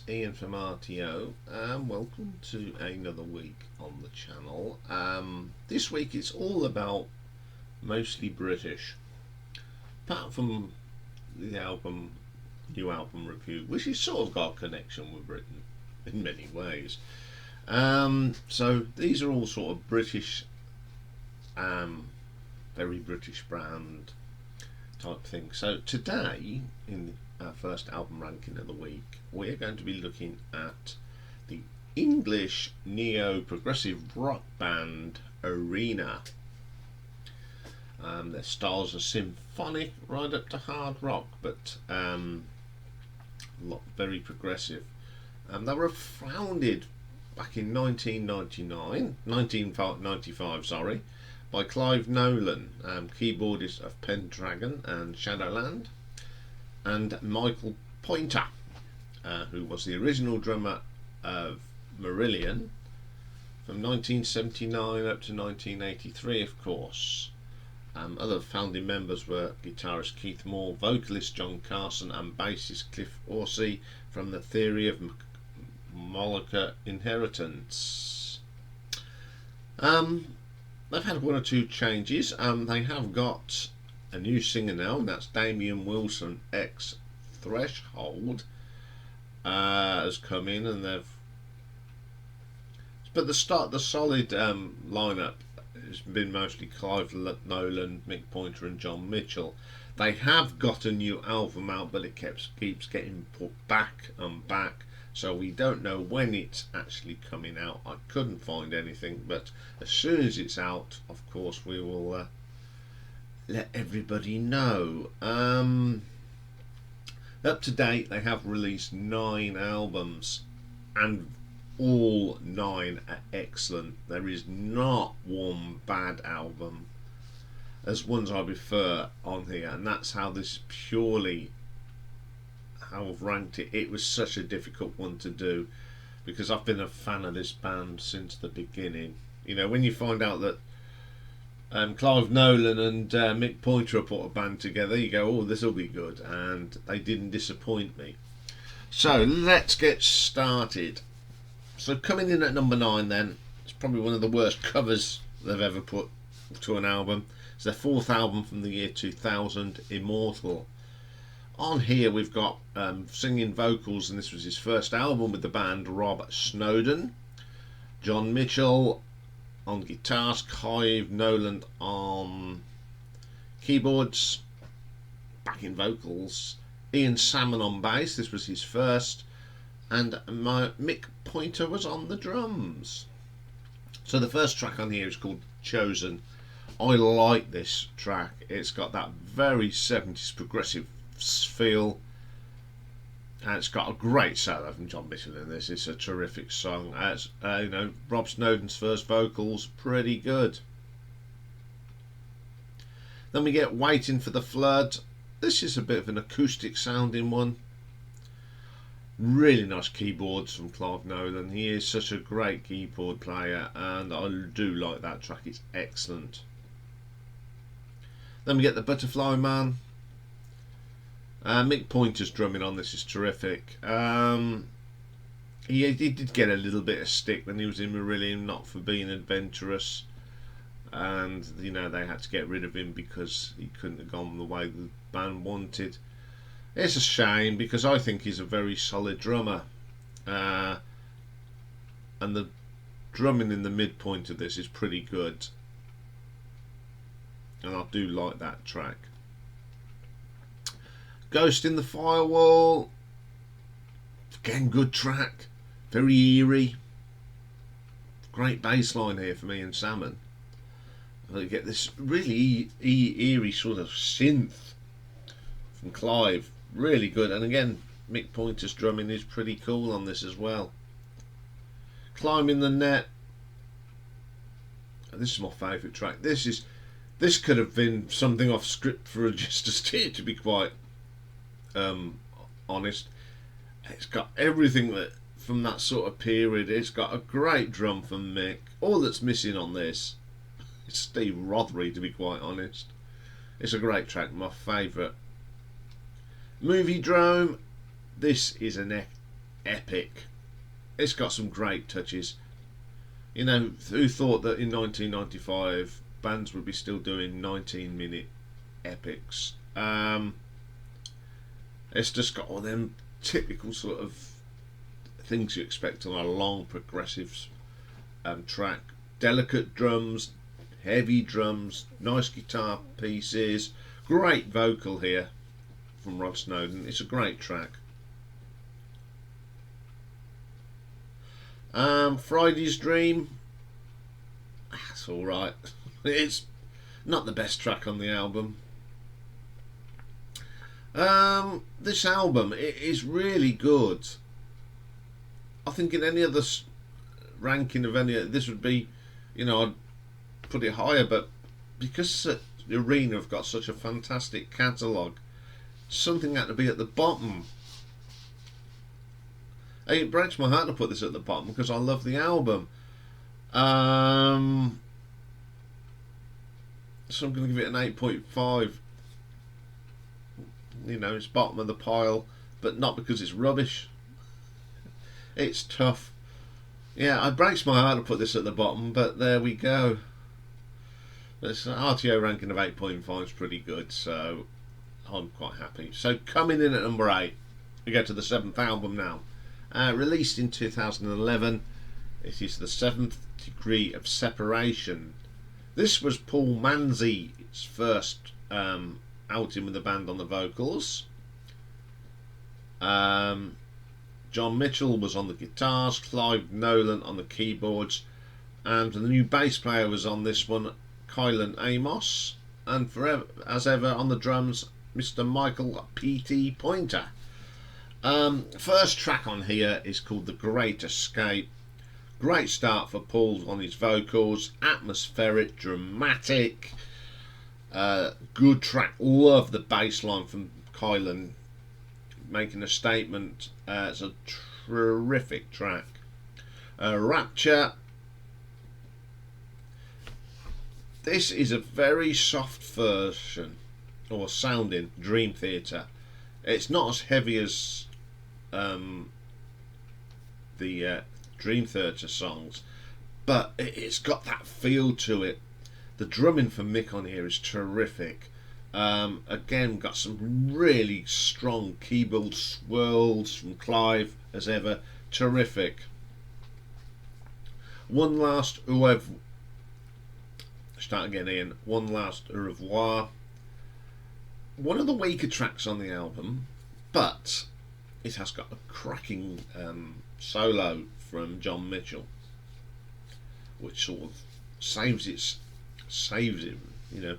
Iain from RTO, and welcome to another week on the channel. This week it's all about mostly British, apart from the new album review, which has sort of got a connection with Britain in many ways. So these are all sort of British, very British brand type thing. So today, in our first album ranking of the week, we're going to be looking at the English neo-progressive rock band Arena. Their styles are symphonic right up to hard rock, but very progressive. They were founded back in 1995, sorry, by Clive Nolan, keyboardist of Pendragon and Shadowland, and Michael Pointer, who was the original drummer of Marillion from 1979 up to 1983, of course. Other founding members were guitarist Keith Moore, vocalist John Carson, and bassist Cliff Horsey from the Theory of Molecular Inheritance. They've had one or two changes. They have got a new singer now, and that's Damien Wilson, ex Threshold, has come in, and the solid lineup has been mostly Clive Nolan, Mick Pointer, and John Mitchell. They have got a new album out, but it keeps getting put back and back, so we don't know when it's actually coming out. I couldn't find anything, but as soon as it's out, of course, we will let everybody know. Up to date, they have released 9 albums, and all 9 are excellent. There is not one bad album. There's ones I prefer on here, and that's how this purely how I've ranked it. It was such a difficult one to do because I've been a fan of this band since the beginning. You know, when you find out that Clive Nolan and Mick Pointer put a band together, you go, oh, this will be good, and they didn't disappoint me. So let's get started. So coming in at number 9 then, it's probably one of the worst covers they've ever put to an album. It's their 4th album from the year 2000, Immortal. On here we've got singing vocals, and this was his first album with the band, Rob Snowden. John Mitchell on guitars, Clive Nolan on keyboards, backing vocals, Ian Salmon on bass, this was his first, and Mick Pointer was on the drums. So the first track on here is called Chosen. I like this track. It's got that very 70s progressive feel, and it's got a great solo from John Mitchell in this. It's a terrific song. As you know, Rob Snowden's first vocals, pretty good. Then we get Waiting for the Flood. This is a bit of an acoustic sounding one. Really nice keyboards from Clive Nolan. He is such a great keyboard player, and I do like that track. It's excellent. Then we get the Butterfly Man. Mick Pointer's drumming on this is terrific. He did get a little bit of stick when he was in Marillion, not for being adventurous, and you know they had to get rid of him because he couldn't have gone the way the band wanted. It's a shame because I think he's a very solid drummer, and the drumming in the midpoint of this is pretty good, and I do like that track. Ghost in the Firewall, again good track, very eerie, great bass line here from Ian Salmon. I get this really eerie sort of synth from Clive, really good, and again Mick Pointer's drumming is pretty cool on this as well. Climbing the Net, this is my favourite track. This could have been something off script for Just a Steer, to be quite honest. It's got everything that from that sort of period. It's got a great drum from Mick. All that's missing on this is Steve Rothery, to be quite honest. It's a great track, my favourite. Movie Drome, this is an epic. It's got some great touches. You know, who thought that in 1995 bands would be still doing 19-minute epics? It's just got all them typical sort of things you expect on a long progressive track. Delicate drums, heavy drums, nice guitar pieces, great vocal here from Rod Snowden. It's a great track. Friday's Dream, that's alright. It's not the best track on the album. This album, it is really good. I think in any other ranking of any, this would be, you know, I'd put it higher, but because the Arena have got such a fantastic catalogue, something had to be at the bottom. It breaks my heart to put this at the bottom because I love the album. So I'm going to give it an 8.5. You know, it's bottom of the pile, but not because it's rubbish. It's tough. Yeah, it breaks my heart to put this at the bottom, but there we go. This RTO ranking of 8.5 is pretty good, so I'm quite happy. So coming in at number 8, we go to the 7th album now. Released in 2011, it is the 7th Degree of Separation. This was Paul Manzi's first outing with the band on the vocals. John Mitchell was on the guitars, Clive Nolan on the keyboards, and the new bass player was on this one, Kylan Amos, and forever, as ever on the drums, Mr. Michael P.T. Pointer. First track on here is called The Great Escape. Great start for Paul on his vocals, atmospheric, dramatic, good track. Love the bass line from Kylan making a statement. It's a terrific track. Rapture. This is a very soft version or sounding Dream Theater. It's not as heavy as the Dream Theater songs, but it's got that feel to it. The drumming from Mick on here is terrific. Again, got some really strong keyboard swirls from Clive as ever. Terrific. One last au revoir. Start again, Iain. One last au revoir. One of the weaker tracks on the album, but it has got a cracking solo from John Mitchell, which sort of saves it, you know.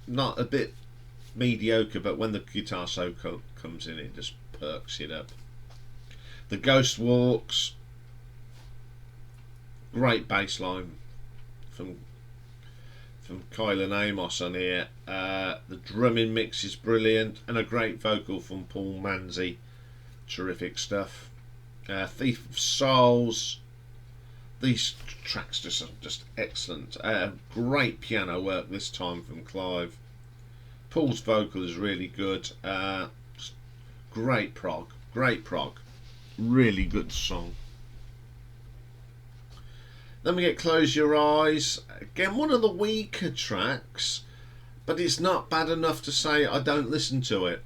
Not a bit mediocre, but when the guitar solo comes in, it just perks it up. The Ghost Walks, great bass line from Kylan Amos on here. The drumming mix is brilliant, and a great vocal from Paul Manzi. Terrific stuff. Thief of Souls. These tracks just excellent. Great piano work this time from Clive. Paul's vocal is really good. Great prog. Really good song. Then we get Close Your Eyes. Again, one of the weaker tracks, but it's not bad enough to say I don't listen to it.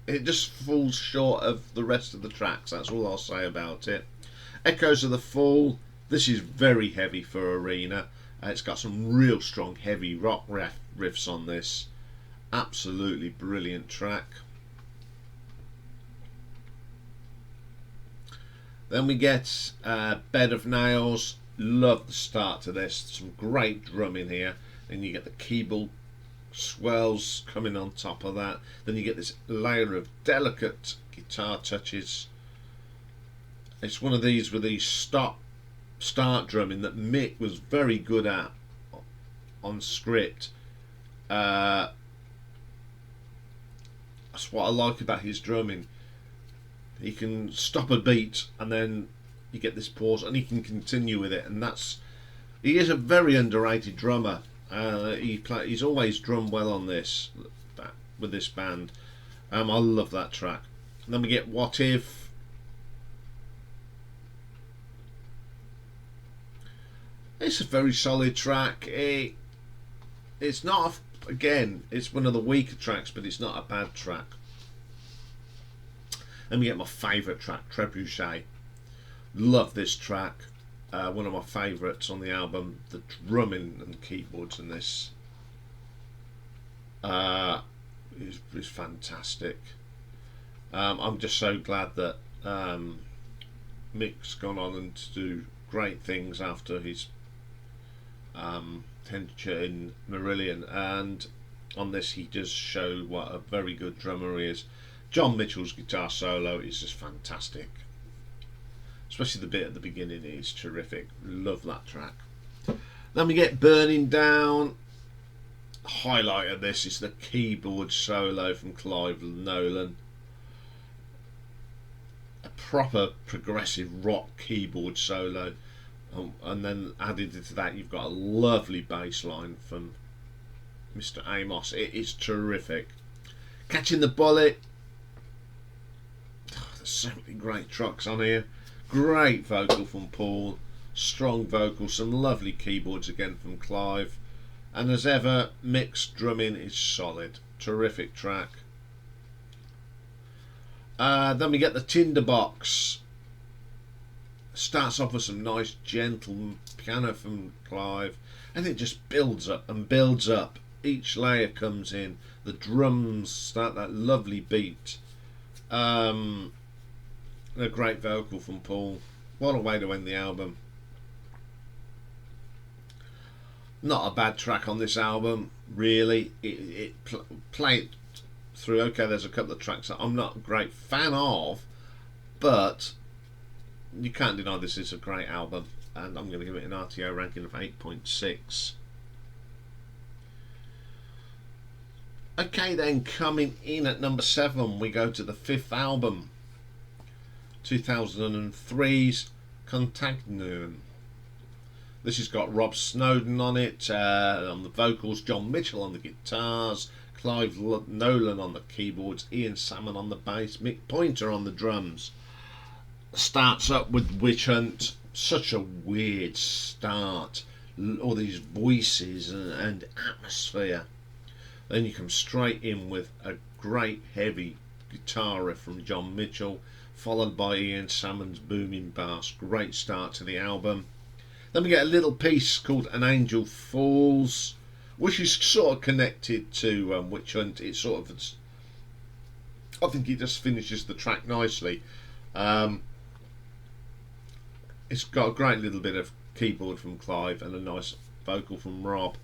It just falls short of the rest of the tracks. That's all I'll say about it. Echoes of the Fall. This is very heavy for Arena. It's got some real strong heavy rock riffs on this. Absolutely brilliant track. Then we get Bed of Nails. Love the start to this. Some great drumming here. And you get the keyboard swells coming on top of that. Then you get this layer of delicate guitar touches. It's one of these with these start drumming that Mick was very good at on script. That's what I like about his drumming. He can stop a beat and then you get this pause and he can continue with it, and he is a very underrated drummer. He's always drummed well on this with this band. I love that track. And then we get What If. It's a very solid track. It's not, again, it's one of the weaker tracks, but it's not a bad track. Let me get my favourite track, Trebuchet. Love this track. One of my favourites on the album. The drumming and keyboards in this is fantastic. I'm just so glad that Mick's gone on and to do great things after his tenure in Marillion, and on this he does show what a very good drummer he is. John Mitchell's guitar solo is just fantastic, especially the bit at the beginning is terrific. Love that track. Then we get Burning Down. Highlight of this is the keyboard solo from Clive Nolan. A proper progressive rock keyboard solo, and then added to that you've got a lovely bass line from Mr. Amos. It is terrific. Catching the Bullet. Oh, there's so many great tracks on here. Great vocal from Paul, strong vocal, some lovely keyboards again from Clive, and as ever Mick's drumming is solid. Terrific track. Then we get the Tinderbox. Starts off with some nice gentle piano from Clive, and it just builds up and builds up. Each layer comes in, the drums start that lovely beat. A great vocal from Paul. What a way to end the album. Not a bad track on this album, really. Play it through. Okay, there's a couple of tracks that I'm not a great fan of, but you can't deny this is a great album, and I'm going to give it an RTO ranking of 8.6. Okay then, coming in at number 7 we go to the 5th album, 2003's Contagion. This has got Rob Snowden on it, on the vocals, John Mitchell on the guitars, Clive Nolan on the keyboards, Iain Salmon on the bass, Mick Pointer on the drums. Starts up with Witch Hunt. Such a weird start. All these voices and atmosphere. Then you come straight in with a great heavy guitar riff from John Mitchell, followed by Iain Salmon's booming bass. Great start to the album. Then we get a little piece called An Angel Falls, which is sort of connected to Witch Hunt. It's sort of, I think it just finishes the track nicely. It's got a great little bit of keyboard from Clive and a nice vocal from Rob.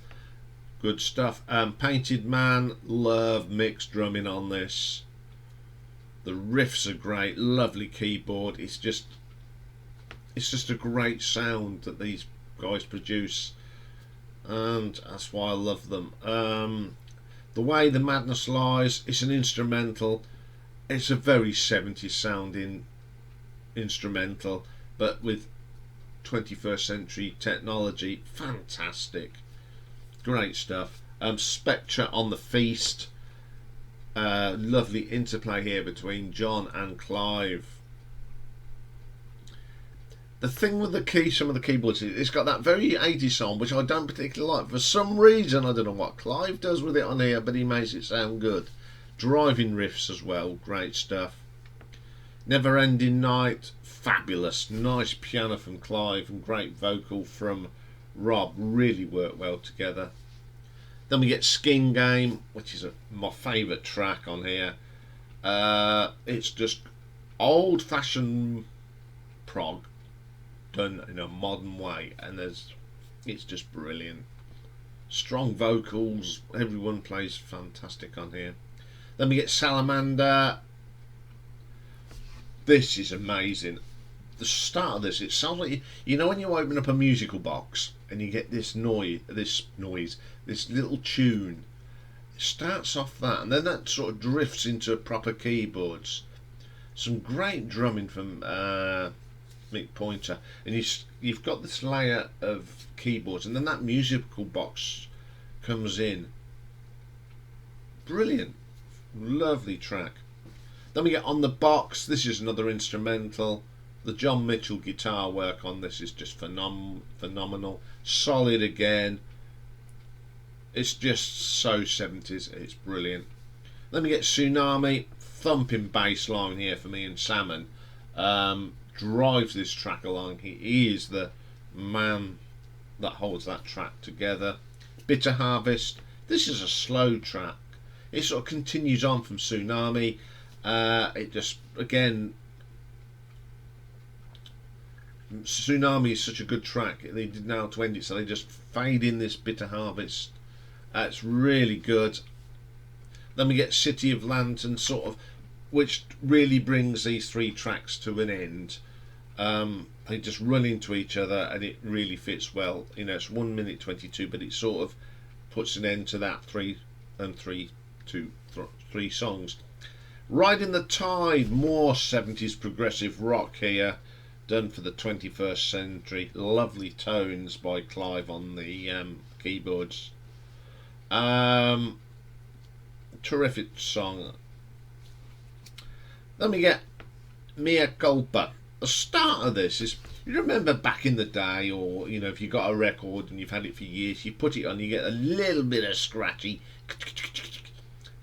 Good stuff. Painted Man, love Mick's drumming on this. The riffs are great, lovely keyboard. It's just a great sound that these guys produce, and that's why I love them. The Way the Madness Lies, it's an instrumental. It's a very 70s sounding instrumental, but with 21st century technology. Fantastic. Great stuff. Spectre on the Feast. Lovely interplay here between John and Clive. The thing with some of the keyboards, it's got that very 80s sound, which I don't particularly like. For some reason, I don't know what Clive does with it on here, but he makes it sound good. Driving riffs as well, great stuff. Never Ending Night, fabulous. Nice piano from Clive and great vocal from Rob. Really work well together. Then we get Skin Game, which is my favourite track on here. It's just old-fashioned prog done in a modern way, and it's just brilliant. Strong vocals, everyone plays fantastic on here. Then we get Salamander. This is amazing. The start of this, it sounds like you know when you open up a musical box and you get this noise, this little tune. It starts off that, and then that sort of drifts into proper keyboards. Some great drumming from Mick Pointer, and you've got this layer of keyboards, and then that musical box comes in. Brilliant, lovely track. Then we get On the Box. This is another instrumental. The John Mitchell guitar work on this is just phenomenal. Solid again. It's just so 70s. It's brilliant. Then we get Tsunami. Thumping bass line here for me and Salmon. Drives this track along. He is the man that holds that track together. Bitter Harvest. This is a slow track. It sort of continues on from Tsunami. It just, again, Tsunami is such a good track. They didn't know how to end it, so they just fade in this Bitter Harvest. It's really good. Then we get City of Lanterns, sort of, which really brings these three tracks to an end. They just run into each other, and it really fits well. You know, it's 1 minute 22, but it sort of puts an end to that three songs. Riding the Tide, more 70s progressive rock here, done for the 21st century. Lovely tones by Clive on the keyboards. Terrific song. Then we get Mea Culpa. The start of this is, you remember back in the day, or you know, if you got a record and you've had it for years, you put it on, you get a little bit of scratchy.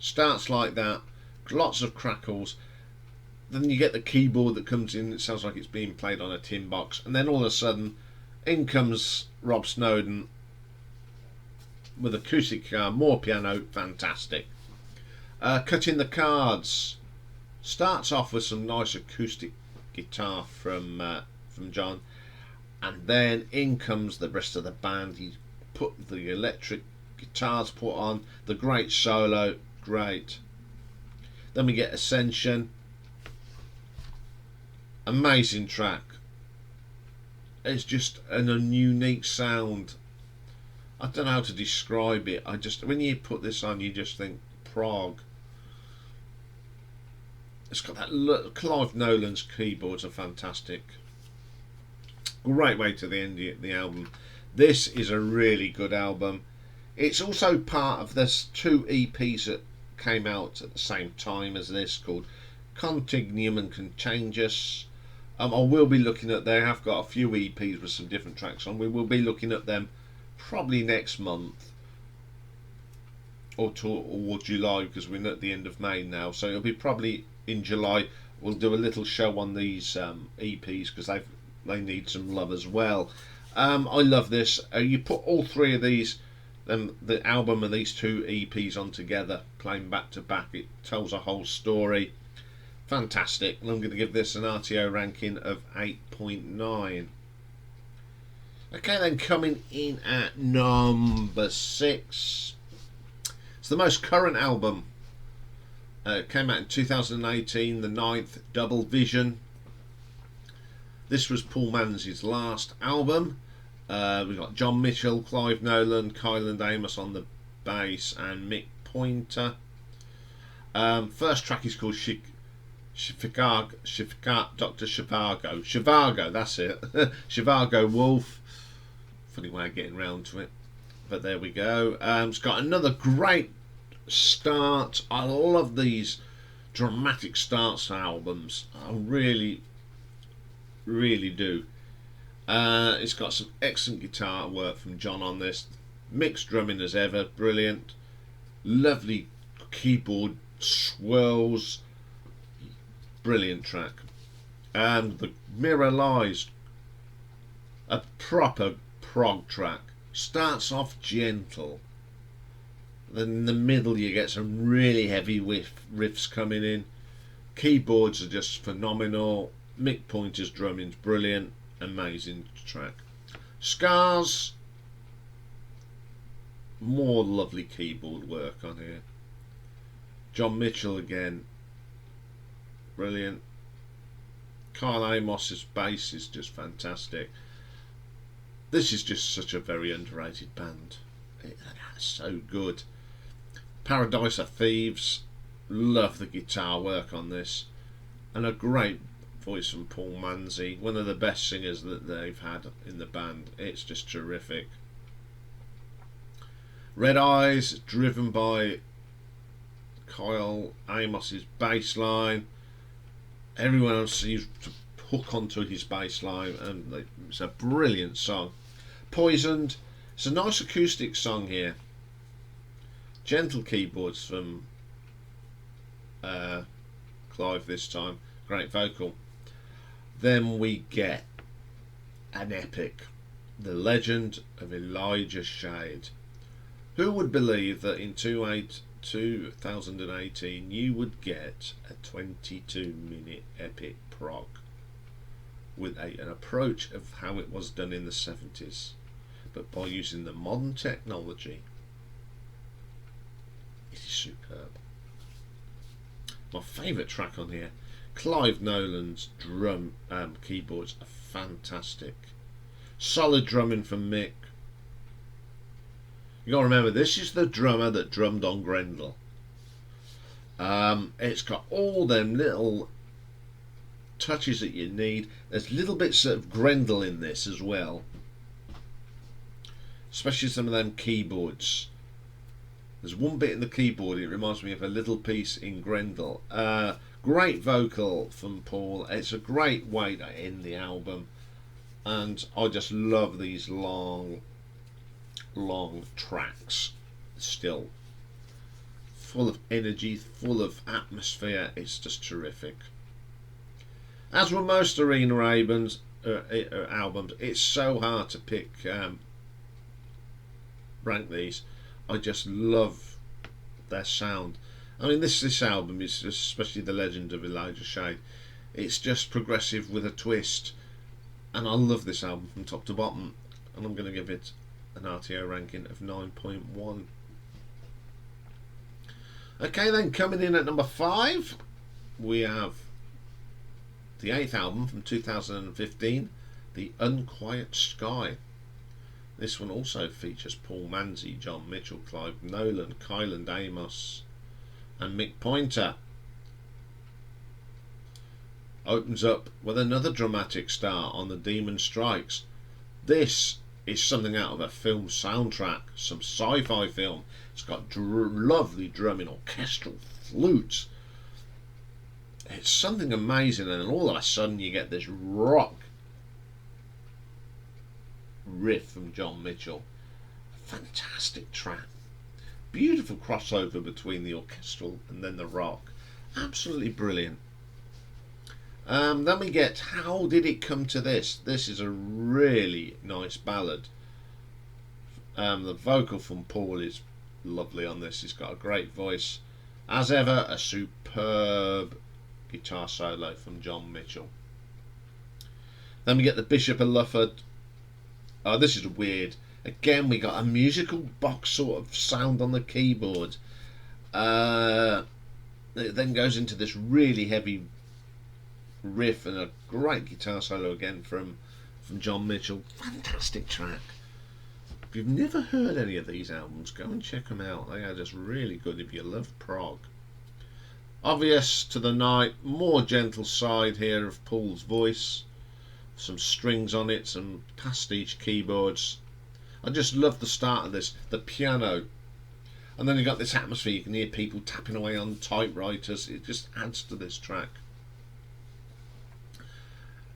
Starts like that, lots of crackles. Then you get the keyboard that comes in. It sounds like it's being played on a tin box, and then all of a sudden, in comes Rob Snowden with acoustic guitar, more piano, fantastic. Cutting the Cards starts off with some nice acoustic guitar from John, and then in comes the rest of the band. He put the electric guitars put on, the great solo, great. Then we get Ascension, amazing track. It's just a unique sound. I don't know how to describe it. When you put this on, you just think Prog. It's got that Clive Nolan's keyboards are fantastic. Great way to the end of the album. This is a really good album. It's also part of this 2 EPs that came out at the same time as this, called Contagion and Contagion. I will be looking at. They have got a few EPs with some different tracks on. We will be looking at them probably next month or July, because we're at the end of May now. So it'll be probably in July. We'll do a little show on these EPs, because they need some love as well. I love this. You put all three of these, the album and these 2 EPs on together, playing back to back. It tells a whole story. Fantastic. And I'm going to give this an RTO ranking of 8.9. Okay, then coming in at number 6. It's the most current album. It came out in 2018, the 9th, Double Vision. This was Paul Manzi's last album. We've got John Mitchell, Clive Nolan, Kylan Amos on the bass, and Mick Pointer. First track is called Dr. Shivago, that's it. Shivago Wolf. Funny way of getting round to it, but there we go. It's got another great start. I love these dramatic starts to albums. I really do. It's got some excellent guitar work from John on this. Mick's drumming as ever, brilliant. Lovely keyboard swirls. Brilliant track. And the Mirror Lies, a proper prog track. Starts off gentle, then in the middle you get some really heavy riffs coming in. Keyboards are just phenomenal. Mick Pointer's drumming's brilliant. Amazing track. Scars, more lovely keyboard work on here. John Mitchell again, brilliant. Kyle Amos's bass is just fantastic. This is just such a very underrated band. It's so good. Paradise of Thieves, love the guitar work on this, and a great voice from Paul Manzi, one of the best singers that they've had in the band. It's just terrific. Red Eyes, driven by Kyle Amos's bass line. Everyone else seems to hook onto his bass line, and it's a brilliant song. Poisoned, it's a nice acoustic song here. Gentle keyboards from Clive this time, great vocal. Then we get an epic, The Legend of Elijah Shade. Who would believe that in 2018 you would get a 22-minute epic prog with an approach of how it was done in the 70s, but by using the modern technology. It is superb. My favourite track on here, Clive Nolan's drum keyboards are fantastic. Solid drumming from Mick. You got to remember, this is the drummer that drummed on Grendel. It's got all them little touches that you need. There's little bits of Grendel in this as well, especially some of them keyboards. There's one bit in the keyboard, it reminds me of a little piece in Grendel. Great vocal from Paul. It's a great way to end the album, and I just love these long tracks. Still full of energy, full of atmosphere. It's just terrific. As with most Arena albums, it's so hard to pick rank these. I just love their sound. I mean, this album is, especially The Legend of Elijah Shade, it's just progressive with a twist, and I love this album from top to bottom, and I'm going to give it an RTO ranking of 9.1. Okay, then coming in at number 5, we have the 8th album from 2015, The Unquiet Sky. This one also features Paul Manzi, John Mitchell, Clive Nolan, Kylan Amos and Mick Pointer. Opens up with another dramatic start on The Demon Strikes. This is something out of a film soundtrack, some sci-fi film. It's got lovely drumming, orchestral flutes. It's something amazing, and all of a sudden you get this rock riff from John Mitchell. Fantastic track. Beautiful crossover between the orchestral and then the rock. Absolutely brilliant. Then we get How Did It Come to This? This is a really nice ballad. The vocal from Paul is lovely on this. He's got a great voice. As ever, a superb guitar solo from John Mitchell. Then we get the Bishop of Lufford. Oh, this is weird. Again, we got a musical box sort of sound on the keyboard. It then goes into this really heavy riff and a great guitar solo again from John Mitchell. Fantastic track. If you've never heard any of these albums, go and check them out. They are just really good if you love prog. Obvious to the Night, more gentle side here of Paul's voice. Some strings on it, some pastiche keyboards. I just love the start of this, the piano, and then you got this atmosphere. You can hear people tapping away on typewriters. It just adds to this track.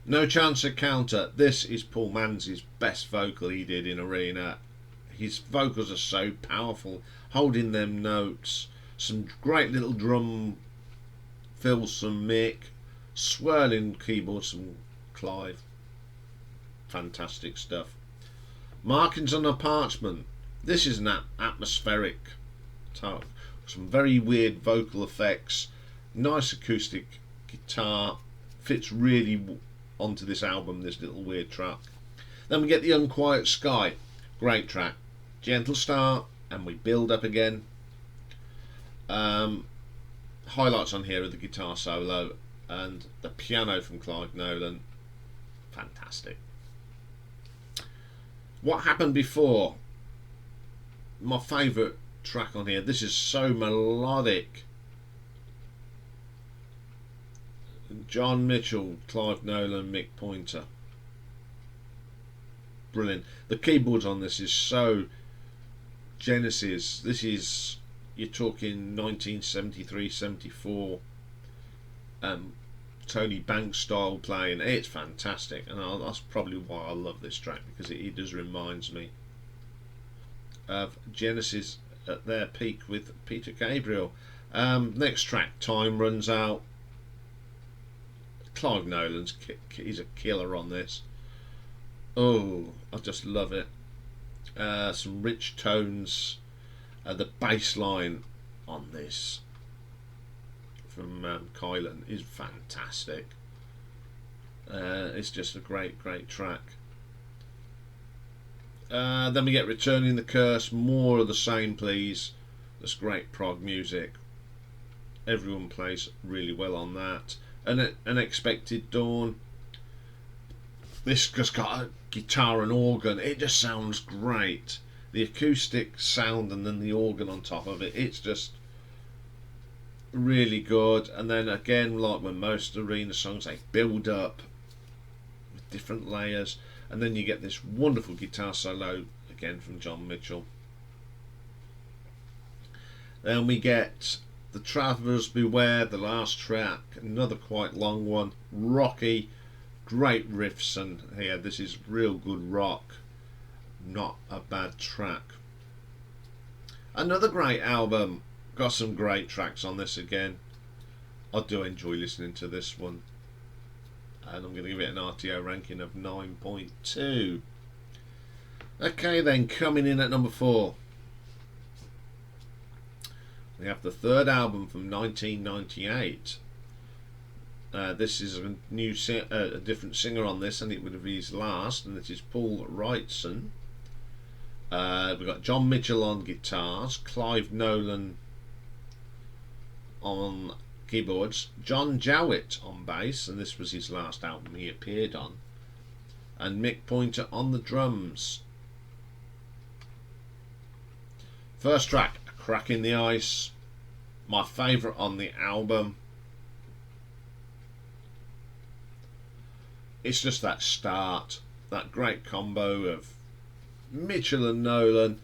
No Chance of Counter. This is Paul Manzi's best vocal he did in Arena. His vocals are so powerful, holding them notes. Some great little drum fills from Mick, swirling keyboards from Clive. Fantastic stuff. Markings on a Parchment. This is an atmospheric talk. Some very weird vocal effects. Nice acoustic guitar. Fits really onto this album, this little weird track. Then we get The Unquiet Sky. Great track. Gentle start and we build up again. Highlights on here are the guitar solo and the piano from Clive Nolan. Fantastic. What Happened Before? My favourite track on here. This is so melodic. John Mitchell, Clive Nolan, Mick Pointer. Brilliant. The keyboards on this is so Genesis. This is, you're talking 1973, 74. Tony Banks style playing. It's fantastic, and that's probably why I love this track, because it does reminds me of Genesis at their peak with Peter Gabriel. Next track, Time Runs Out. Clive Nolan's he's a killer on this. Oh, I just love it. Some rich tones. The bass line on this from Kylan is fantastic. It's just a great track. Then we get Returning the Curse. More of the same, please. That's great prog music. Everyone plays really well on that. Unexpected Dawn. This just got a guitar and organ. It just sounds great. The acoustic sound and then the organ on top of it. It's just really good. And then again, like when most arena songs, they build up with different layers. And then you get this wonderful guitar solo again from John Mitchell. Then we get The Travellers Beware, the last track, another quite long one, rocky, great riffs, and here this is real good rock, not a bad track. Another great album, got some great tracks on this again. I do enjoy listening to this one, and I'm going to give it an RTO ranking of 9.2. Okay then, coming in at number 4. We have the third album from 1998. This is a new a different singer on this, and it would have been his last, and this is Paul Wrightson. We've got John Mitchell on guitars, Clive Nolan on keyboards, John Jowett on bass, and this was his last album he appeared on, and Mick Pointer on the drums. First track, Crack in the Ice, my favourite on the album. It's just that start, that great combo of Mitchell and Nolan.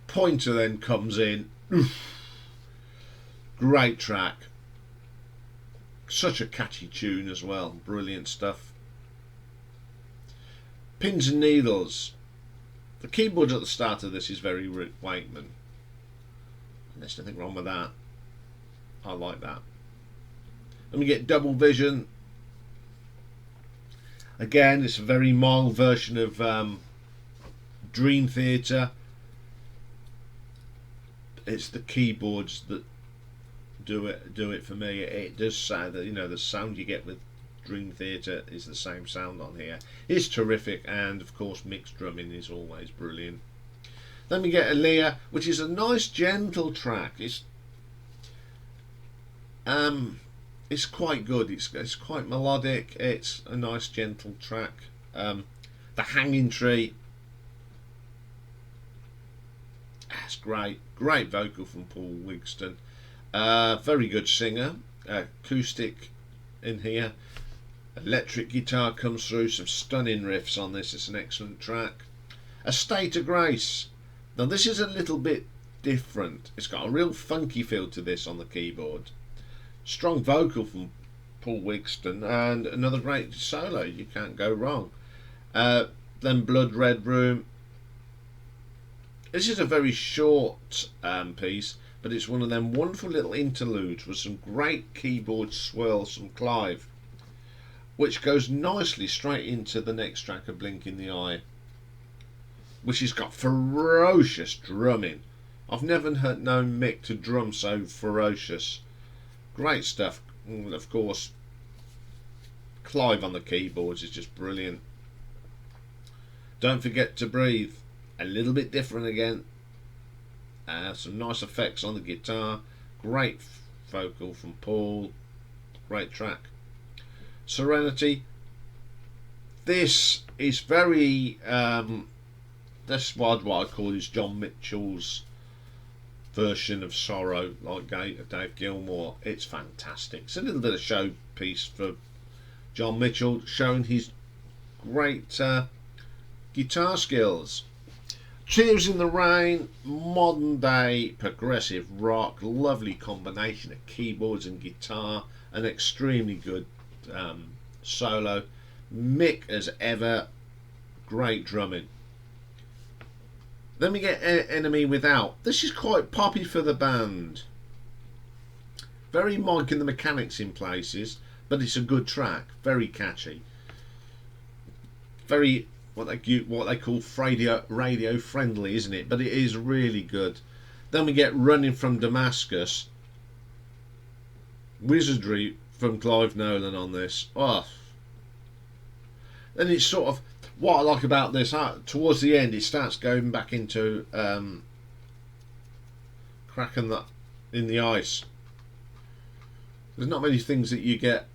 Pointer then comes in. Great track. Such a catchy tune as well. Brilliant stuff. Pins and Needles. The keyboard at the start of this is very Rick Wakeman. There's nothing wrong with that. I like that. Then we get Double Vision. Again, it's a very mild version of Dream Theater. It's the keyboards that do it for me. It does sound that, you know, the sound you get with Dream Theater is the same sound on here. It's terrific, and of course Mick's drumming is always brilliant. Then we get Aaliyah, which is a nice gentle track. It's quite good. It's quite melodic. It's a nice gentle track. The Hanging Tree. That's great. Great vocal from Paul Wigston. Very good singer. Acoustic in here. Electric guitar comes through. Some stunning riffs on this. It's an excellent track. A State of Grace. Now this is a little bit different. It's got a real funky feel to this on the keyboard. Strong vocal from Paul Wigston, and another great solo. You can't go wrong. Then Blood Red Room. This is a very short piece, but it's one of them wonderful little interludes with some great keyboard swirls from Clive, which goes nicely straight into the next track, A Blink in the Eye, which has got ferocious drumming. I've never known Mick to drum so ferocious. Great stuff. And of course, Clive on the keyboards is just brilliant. Don't Forget to Breathe. A little bit different again. Some nice effects on the guitar. Great vocal from Paul. Great track. Serenity. This is very... that's what I call is John Mitchell's version of Sorrow, like Dave Gilmour. It's fantastic. It's a little bit of showpiece for John Mitchell, showing his great guitar skills. Tears in the Rain, modern day progressive rock, lovely combination of keyboards and guitar, an extremely good solo. Mick as ever, great drumming. Then we get Enemy Without. This is quite poppy for the band. Very Mike and the Mechanics in places, but it's a good track. Very catchy. Very what they call radio friendly, isn't it? But it is really good. Then we get Running from Damascus. Wizardry from Clive Nolan on this. Oh. Then it's sort of what I like about this. Towards the end, it starts going back into cracking that in the ice. There's not many things that you get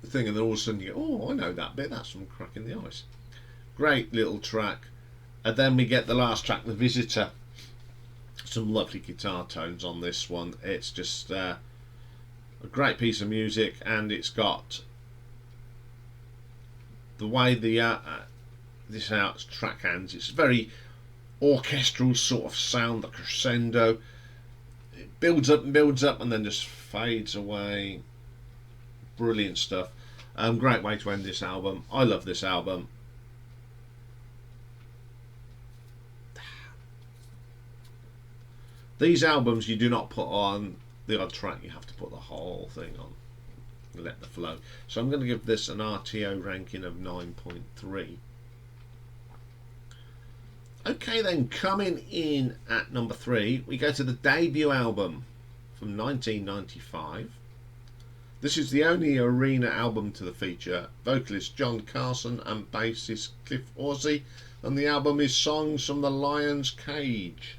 the thing, and then all of a sudden you go, oh, I know that bit. That's from Cracking the Ice. Great little track. And then we get the last track, The Visitor. Some lovely guitar tones on this one. It's just a great piece of music, and it's got the way this track ends. It's very orchestral sort of sound, the crescendo. It builds up and then just fades away. Brilliant stuff. Great way to end this album. I love this album. These albums you do not put on the odd track, you have to put the whole thing on. Let the flow. So I'm going to give this an RTO ranking of 9.3. Okay then, coming in at number 3, we go to the debut album from 1995. This is the only arena album to the feature vocalist John Carson and bassist Cliff Horsey, and the album is Songs from the Lion's Cage.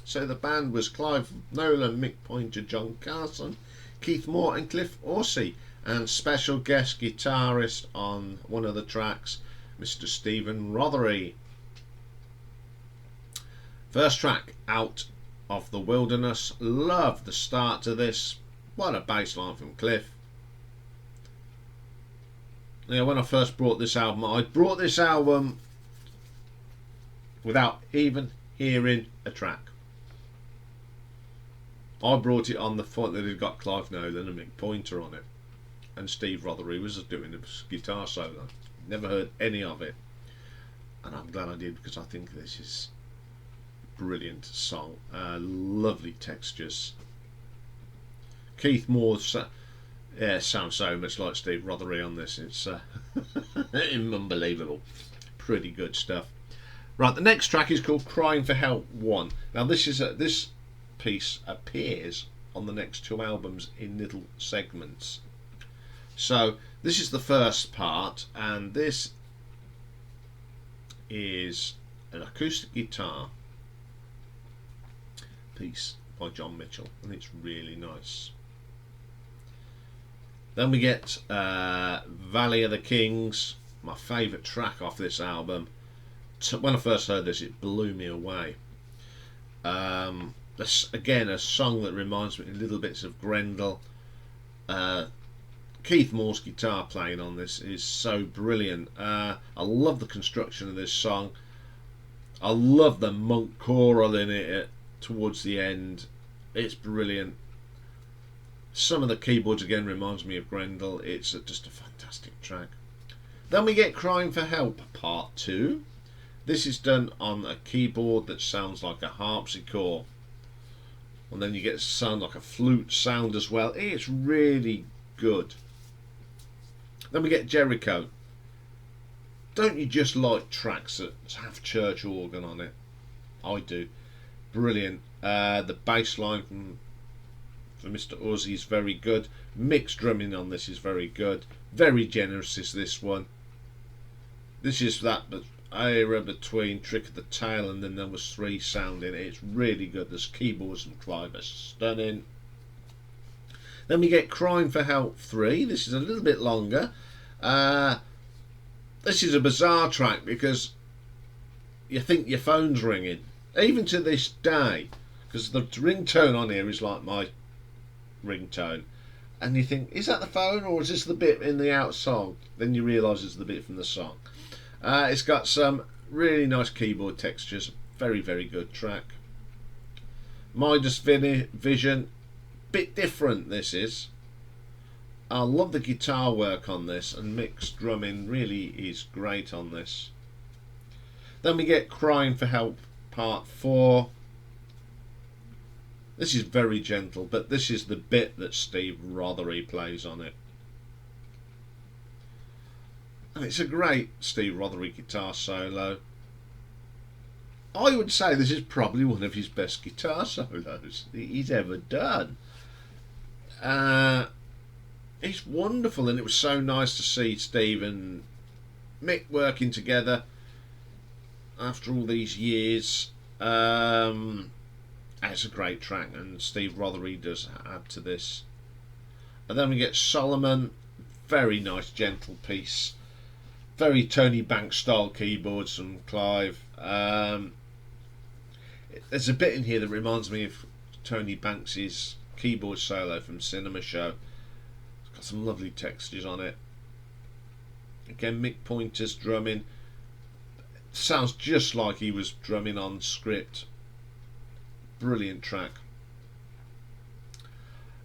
So the band was Clive, Nolan, Mick Pointer, John Carson, Keith Moore and Cliff Horsey, and special guest guitarist on one of the tracks, Mr. Stephen Rothery. First track, Out of the Wilderness. Love the start to this. What a bass line from Cliff. Yeah, when I first brought this album, I brought this album without even hearing a track. I brought it on the fact that it got Clive Nolan and Mick Pointer on it, and Steve Rothery was doing a guitar solo. Never heard any of it, and I'm glad I did, because I think this is a brilliant song. Lovely textures. Keith Moore sounds so much like Steve Rothery on this. It's unbelievable. Pretty good stuff. Right, the next track is called Crying for Help 1. Now this piece appears on the next 2 albums in little segments. So this is the first part, and this is an acoustic guitar piece by John Mitchell, and it's really nice. Then we get Valley of the Kings, my favourite track off this album. When I first heard this, it blew me away. Again, a song that reminds me of little bits of Grendel. Keith Moore's guitar playing on this is so brilliant. I love the construction of this song. I love the monk choral in it towards the end. It's brilliant. Some of the keyboards again reminds me of Grendel. It's just a fantastic track. Then we get Crying for Help Part 2. This is done on a keyboard that sounds like a harpsichord, and then you get sound like a flute sound as well. It's really good. Then we get Jericho. Don't you just like tracks that have church organ on it? I do. Brilliant. The bass line from Mr. Uzi is very good. Mick's drumming on this is very good. Very generous is this one. This is that era between Trick of the Tail and then there was 3 sound in it. It's really good. There's keyboards from Clive are stunning. Then we get Crying for Help 3. This is a little bit longer. This is a bizarre track because you think your phone's ringing. Even to this day, because the ringtone on here is like my ringtone, and you think, is that the phone or is this the bit in the out song? Then you realise it's the bit from the song. It's got some really nice keyboard textures. Very, very good track. Midas Vision, bit different this is. I love the guitar work on this, and Mick's drumming really is great on this. Then we get Crying for Help Part 4. This is very gentle, but this is the bit that Steve Rothery plays on it. And it's a great Steve Rothery guitar solo. I would say this is probably one of his best guitar solos he's ever done. It's wonderful, and it was so nice to see Steve and Mick working together after all these years. It's a great track, and Steve Rothery does add to this. And then we get Solomon, very nice gentle piece, very Tony Banks style keyboards from Clive. There's a bit in here that reminds me of Tony Banks's keyboard solo from Cinema Show. It's got some lovely textures on it. Again, Mick Pointer's drumming sounds just like he was drumming on script. Brilliant track.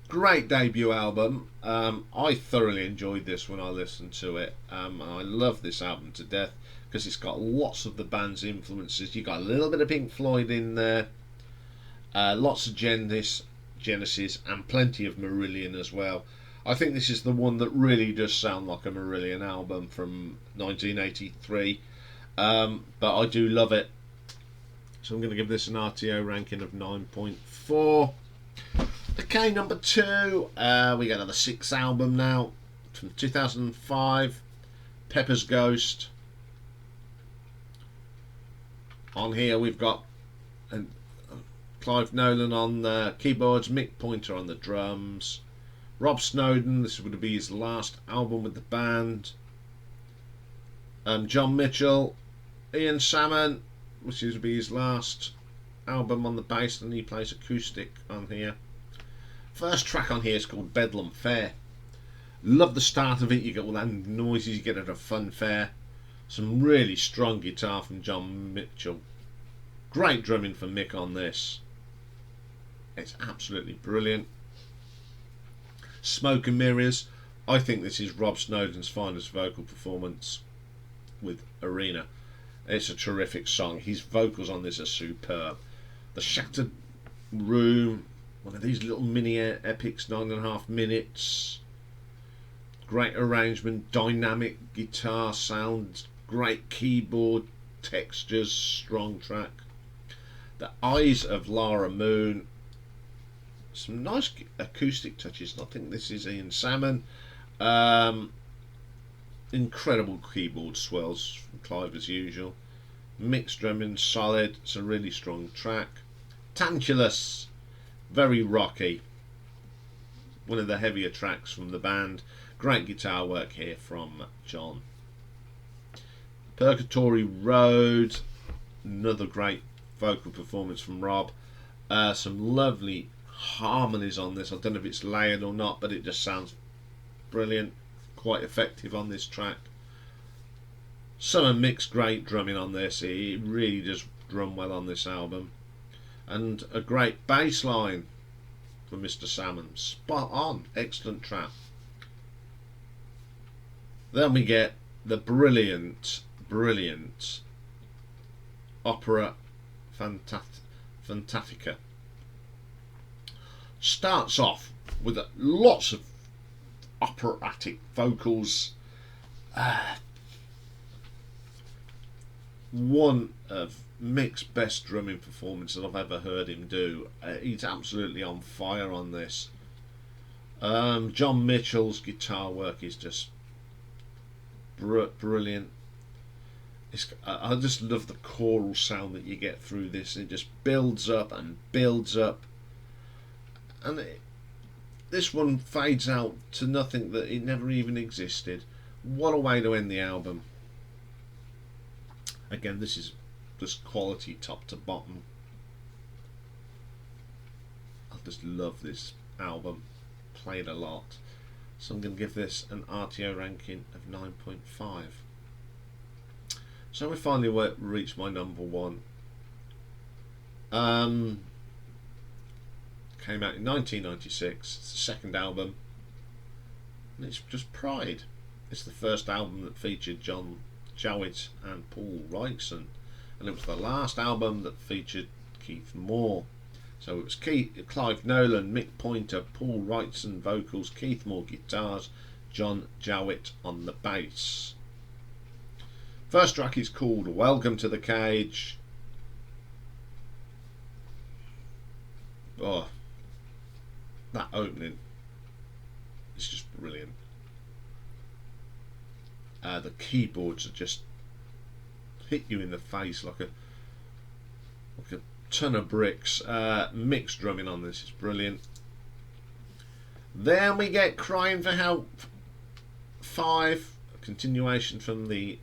Great debut album. I thoroughly enjoyed this when I listened to it. I love this album to death because it's got lots of the band's influences. You got a little bit of Pink Floyd in there, lots of Genesis, and plenty of Marillion as well. I think this is the one that really does sound like a Marillion album from 1983, but I do love it. So I'm going to give this an RTO ranking of 9.4. Okay, number 2, we got another 6th album now from 2005, Pepper's Ghost. On here we've got Clive Nolan on the keyboards, Mick Pointer on the drums, Rob Snowden, this would be his last album with the band, John Mitchell, Ian Salmon, which would be his last album on the bass, and he plays acoustic on here. First track on here is called Bedlam Fair. Love the start of it. You get all that noises you get at a fun fair. Some really strong guitar from John Mitchell. Great drumming from Mick on this. It's absolutely brilliant. Smoke and Mirrors. I think this is Rob Snowden's finest vocal performance with Arena. It's a terrific song. His vocals on this are superb. The Shattered Room, one of these little mini epics, 9.5 minutes. Great arrangement, dynamic guitar sound, great keyboard textures, strong track. The Eyes of Lara Moon, some nice acoustic touches. I think this is Ian Salmon. Incredible keyboard swells from Clive as usual. Mixed drumming, solid. It's a really strong track. Tantalus, very rocky. One of the heavier tracks from the band. Great guitar work here from John. Purgatory Road, another great vocal performance from Rob. Some lovely harmonies on this. I don't know if it's layered or not, but it just sounds brilliant. Quite effective on this track. Some of Mick's great drumming on this. He really does drum well on this album. And a great bass line from Mr. Salmon. Spot on. Excellent track. Then we get the brilliant opera Fantatica. Starts off with lots of operatic vocals. One of Mick's best drumming performances I've ever heard him do. He's absolutely on fire on this. John Mitchell's guitar work is just brilliant. I just love the choral sound that you get through this. It just builds up and builds up, and this one fades out to nothing, that it never even existed. What a way to end the album. Again, this is just quality top to bottom. I just love this album. Played a lot. So I'm going to give this an RTO ranking of 9.5. So we finally reached my number 1. Came out in 1996. It's the second album. and it's just pride. It's the first album that featured John Jowett and Paul Wrightson, and it was the last album that featured Keith Moore. So it was Clive Nolan, Mick Pointer, Paul Wrightson vocals, Keith Moore guitars, John Jowett on the bass. First track is called Welcome to the Cage. Oh, that opening is just brilliant. The keyboards are just hit you in the face like a ton of bricks. Mick's drumming on this is brilliant. Then we get Crying for Help 5, a continuation from the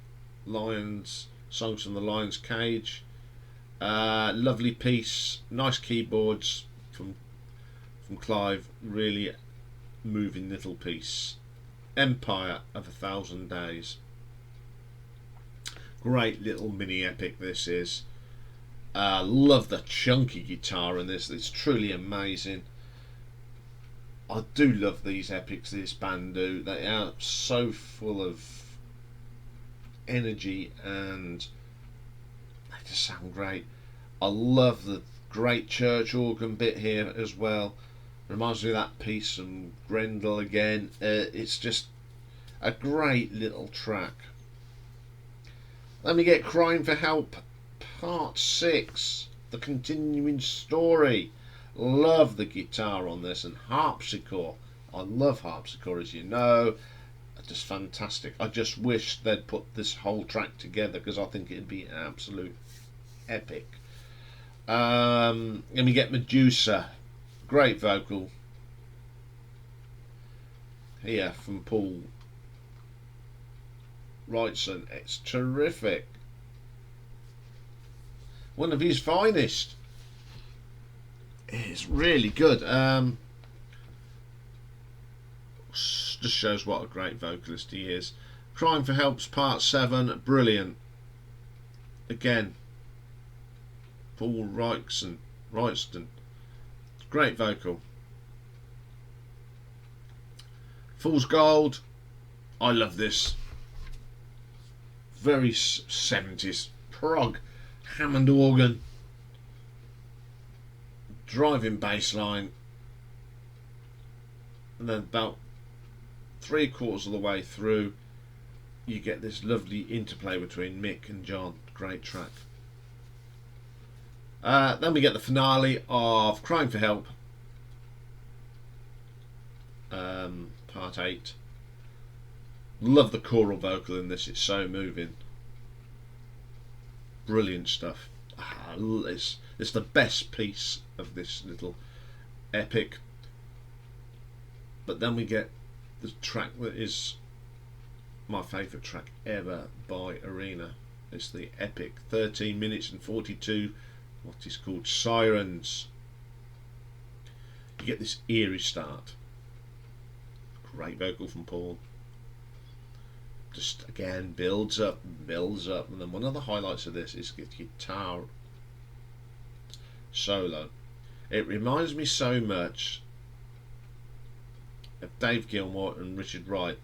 Lions songs from the Lion's Cage. Lovely piece, nice keyboards from Clive, really moving little piece. Empire of 1,000 Days, great little mini epic this is. Love the chunky guitar in this, it's truly amazing. I do love these epics this band do, they are so full of energy and they just sound great. I love the great church organ bit here as well. Reminds me of that piece from Grendel again. It's just a great little track. Then we get Crying for Help Part 6, the continuing story. Love the guitar on this, and harpsichord. I love harpsichord, as you know. Just fantastic. I just wish they'd put this whole track together because I think it'd be an absolute epic. Then we get Medusa, great vocal here from Paul Wrightson. It's terrific, one of his finest. It's really good. Just shows what a great vocalist he is. Crying for Help's Part 7, brilliant. Again, Paul Wrightson, great vocal. Fool's Gold, I love this. Very 70s prog, Hammond organ, driving bass line, and then about 3/4 of the way through you get this lovely interplay between Mick and John. Great track. Then we get the finale of Crying for Help, Part 8. Love the choral vocal in this, it's so moving. Brilliant stuff. It's the best piece of this little epic. But then we get the track that is my favourite track ever by Arena. It's the epic 13 minutes and 42, what is called Sirens. You get this eerie start. Great vocal from Paul. Just again builds up, and then one of the highlights of this is the guitar solo. It reminds me so much of Dave Gilmour and Richard Wright.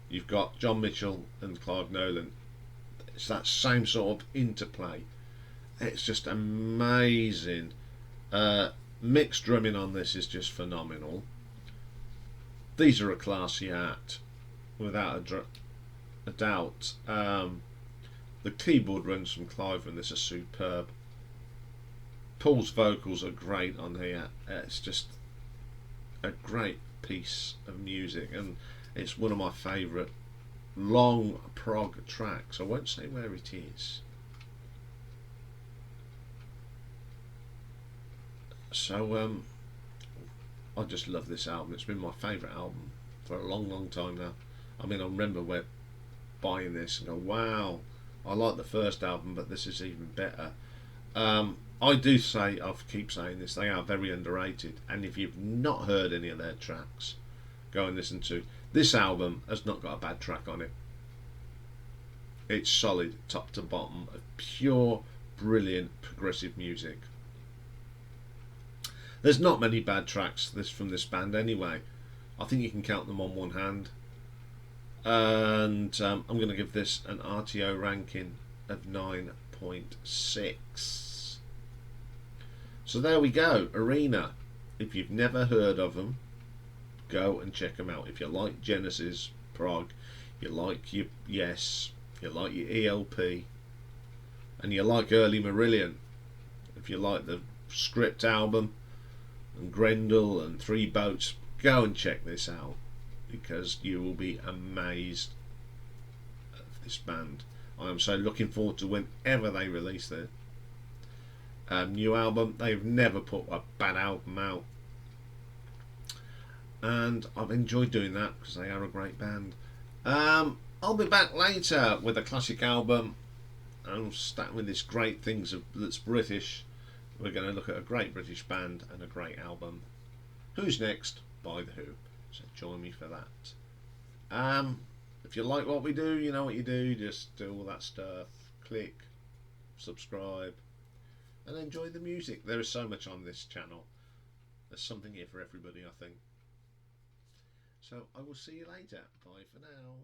You've got John Mitchell and Clive Nolan. It's that same sort of interplay. It's just amazing. Mick's drumming on this is just phenomenal. These are a classy act, without a doubt. The keyboard runs from Clive and this are superb. Paul's vocals are great on here. It's just a great piece of music, and it's one of my favourite long prog tracks. I won't say where it is. So I just love this album. It's been my favourite album for a long time now. I mean, I remember buying this and go, wow, I like the first album, but this is even better. I do say, I keep saying this, they are very underrated, and if you've not heard any of their tracks, go and listen to. This album has not got a bad track on it. It's solid top to bottom of pure brilliant progressive music. There's not many bad tracks from this band anyway. I think you can count them on one hand. And I'm going to give this an RTO ranking of 9.6. So there we go, Arena. If you've never heard of them, go and check them out. If you like Genesis, Prog, you like your Yes, you like your ELP, and you like early Marillion, if you like the Script album and Grendel and Three Boats, go and check this out, because you will be amazed at this band. I am so looking forward to whenever they release their new album. They've never put a bad album out, and I've enjoyed doing that because they are a great band. I'll be back later with a classic album. I'll start with this great things that's British. We're going to look at a great British band and a great album. Who's Next by The Who. So join me for that. If you like what we do, you know what you do. Just do all that stuff. Click, subscribe, and enjoy the music. There is so much on this channel. There's something here for everybody, I think. So I will see you later. Bye for now.